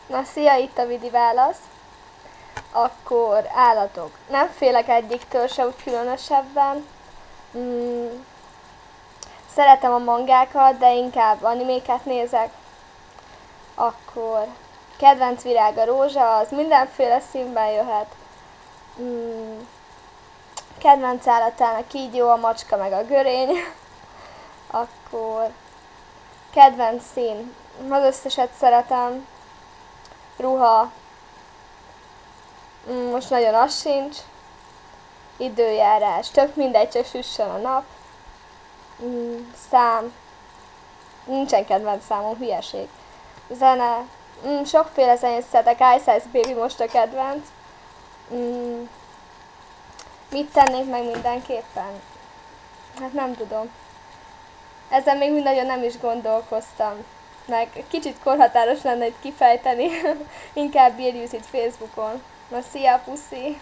Na, szia, itt a Vidi válasz. Akkor állatok. Nem félek egyiktől se úgy különösebben. Szeretem a mangákat, de inkább animéket nézek. Akkor kedvenc virág a rózsa, az mindenféle színben jöhet. Kedvenc állatán a kígyó, a macska meg a görény. Akkor kedvenc szín, az összeset szeretem. Ruha, most nagyon az sincs. Időjárás, tök mindegy, csak süssön a nap. Szám, nincsen kedvenc számom, hülyeség. Zene, sokféle zenét szeretek, Ice Ice Baby most a kedvenc. Mit tennék meg mindenképpen? Hát nem tudom. Ezen még nagyon nem is gondolkoztam. Meg kicsit korhatáros lenne itt kifejteni. Inkább írjuk itt Facebookon. Na, szia, puszi!